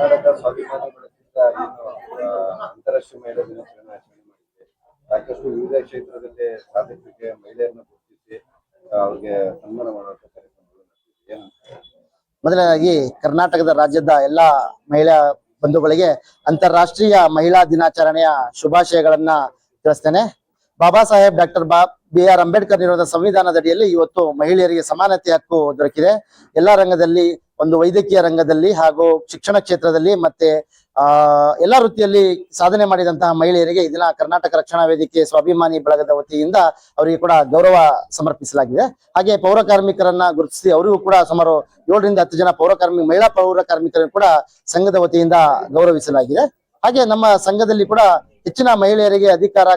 ಕರ್ನಾಟಕ ಸ್ವಾಭಿಮಾನಿ ಬಳಗದಿಂದ ಅಂತಾರಾಷ್ಟ್ರೀಯ ಮಹಿಳಾ ದಿನಾಚರಣೆ ಆಚರಣೆ ಮಾಡಿದೆ. ಸಾಕಷ್ಟು ವಿವಿಧ ಕ್ಷೇತ್ರದಲ್ಲಿ ಸಾಧಕರಿಗೆ ಮಹಿಳೆಯರನ್ನು ಗುರುತಿಸಿ ಅವ್ರಿಗೆ ಸನ್ಮಾನ ಮಾಡುವಂತ ಕಾರ್ಯಕ್ರಮಗಳು ನಡೆದಿದೆ. ಮೊದಲನೇದಾಗಿ ಕರ್ನಾಟಕದ ರಾಜ್ಯದ ಎಲ್ಲಾ ಮಹಿಳಾ ಬಂಧುಗಳಿಗೆ ಅಂತಾರಾಷ್ಟ್ರೀಯ ಮಹಿಳಾ ದಿನಾಚರಣೆಯ ಶುಭಾಶಯಗಳನ್ನ ತಿಳಿಸ್ತೇನೆ. ಬಾಬಾ ಸಾಹೇಬ್ ಡಾಕ್ಟರ್ BR ಅಂಬೇಡ್ಕರ್ ನೀಡಿದ ಸಂವಿಧಾನದಡಿಯಲ್ಲಿ ಇವತ್ತು ಮಹಿಳೆಯರಿಗೆ ಸಮಾನತೆ ಹಕ್ಕು ದೊರಕಿದೆ. ಎಲ್ಲಾ ರಂಗದಲ್ಲಿ, ಒಂದು ವೈದ್ಯಕೀಯ ರಂಗದಲ್ಲಿ ಹಾಗೂ ಶಿಕ್ಷಣ ಕ್ಷೇತ್ರದಲ್ಲಿ ಮತ್ತೆ ಎಲ್ಲಾ ವೃತ್ತಿಯಲ್ಲಿ ಸಾಧನೆ ಮಾಡಿದಂತಹ ಮಹಿಳೆಯರಿಗೆ ಇದನ್ನ ಕರ್ನಾಟಕ ರಕ್ಷಣಾ ವೇದಿಕೆ ಸ್ವಾಭಿಮಾನಿ ಬಳಗದ ವತಿಯಿಂದ ಅವರಿಗೆ ಕೂಡ ಗೌರವ ಸಮರ್ಪಿಸಲಾಗಿದೆ. ಹಾಗೆ ಪೌರ ಕಾರ್ಮಿಕರನ್ನ ಗುರುತಿಸಿ ಅವರಿಗೂ ಕೂಡ ಸುಮಾರು 7 ರಿಂದ 10 ಜನ ಮಹಿಳಾ ಪೌರ ಕಾರ್ಮಿಕರನ್ನು ಕೂಡ ಸಂಘದ ವತಿಯಿಂದ ಗೌರವಿಸಲಾಗಿದೆ. ಹಾಗೆ ನಮ್ಮ ಸಂಘದಲ್ಲಿ ಕೂಡ ಹೆಚ್ಚಿನ ಮಹಿಳೆಯರಿಗೆ ಅಧಿಕಾರ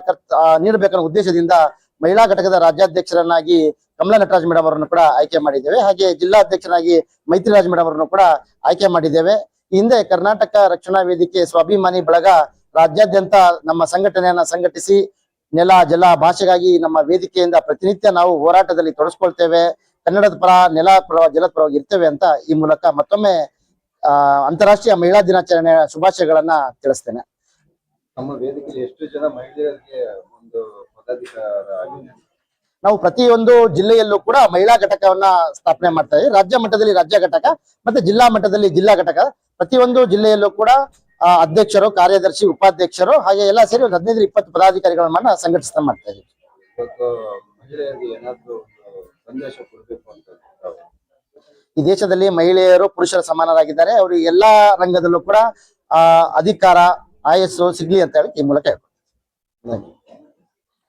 ನೀಡಬೇಕನ್ನೋ ಉದ್ದೇಶದಿಂದ ಮಹಿಳಾ ಘಟಕದ ರಾಜ್ಯಾಧ್ಯಕ್ಷರನ್ನಾಗಿ ಕಮಲಾ ನಟರಾಜ್ ಮೇಡಮ್ ಅವರನ್ನು ಕೂಡ ಆಯ್ಕೆ ಮಾಡಿದ್ದೇವೆ. ಹಾಗೆ ಜಿಲ್ಲಾಧ್ಯಕ್ಷರಾಗಿ ಮೈತ್ರಿರಾಜ್ ಮೇಡಮ್ ಅವರನ್ನು ಕೂಡ ಆಯ್ಕೆ ಮಾಡಿದ್ದೇವೆ. ಹಿಂದೆ ಕರ್ನಾಟಕ ರಕ್ಷಣಾ ವೇದಿಕೆ ಸ್ವಾಭಿಮಾನಿ ಬಳಗ ರಾಜ್ಯಾದ್ಯಂತ ನಮ್ಮ ಸಂಘಟನೆಯನ್ನ ಸಂಘಟಿಸಿ ನೆಲ ಜಲ ಭಾಷೆಗಾಗಿ ನಮ್ಮ ವೇದಿಕೆಯಿಂದ ಪ್ರತಿನಿತ್ಯ ನಾವು ಹೋರಾಟದಲ್ಲಿ ತೊಡಸ್ಕೊಳ್ತೇವೆ. ಕನ್ನಡದ ಪರ, ನೆಲ ಪರ, ಜಲದ ಪರವಾಗಿ ಇರ್ತೇವೆ ಅಂತ ಈ ಮೂಲಕ ಮತ್ತೊಮ್ಮೆ ಅಂತಾರಾಷ್ಟ್ರೀಯ ಮಹಿಳಾ ದಿನಾಚರಣೆಯ ಶುಭಾಶಯಗಳನ್ನ ತಿಳಿಸ್ತೇನೆ. ನಮ್ಮ ವೇದಿಕೆಯಲ್ಲಿ ಎಷ್ಟು ಜನ ಮಹಿಳೆಯರಿಗೆ ಒಂದು ಪದಾಧಿಕಾರ ಆಗಿದೆ? ನಾವು ಪ್ರತಿಯೊಂದು ಜಿಲ್ಲೆಯಲ್ಲೂ ಕೂಡ ಮಹಿಳಾ ಘಟಕವನ್ನ ಸ್ಥಾಪನೆ ಮಾಡ್ತಾ ಇದ್ದೀವಿ. ರಾಜ್ಯ ಮಟ್ಟದಲ್ಲಿ ರಾಜ್ಯ ಘಟಕ ಮತ್ತೆ ಜಿಲ್ಲಾ ಮಟ್ಟದಲ್ಲಿ ಜಿಲ್ಲಾ ಘಟಕ. ಪ್ರತಿಯೊಂದು ಜಿಲ್ಲೆಯಲ್ಲೂ ಕೂಡ ಅಧ್ಯಕ್ಷರು, ಕಾರ್ಯದರ್ಶಿ, ಉಪಾಧ್ಯಕ್ಷರು ಹಾಗೆ ಎಲ್ಲ ಸೇರಿ ಒಂದು 15-20 ಪದಾಧಿಕಾರಿಗಳನ್ನ ಸಂಘಟಿಸ್ತಾ ಮಾಡ್ತಾ ಇದ್ದೀವಿ. ಇವತ್ತು ಮಹಿಳೆಯರಿಗೆ ಏನಾದ್ರು ಸಂದೇಶ ಕೊಡಬೇಕು ಅಂತ ಈ ದೇಶದಲ್ಲಿ ಮಹಿಳೆಯರು ಪುರುಷರ ಸಮಾನರಾಗಿದ್ದಾರೆ. ಅವರು ಎಲ್ಲಾ ರಂಗದಲ್ಲೂ ಕೂಡ ಅಧಿಕಾರ, ಆಯಸ್ಸು ಸಿಗ್ಲಿ ಅಂತ ಹೇಳಿ ಈ ಮೂಲಕ ಹೇಳ್ಬೋದು.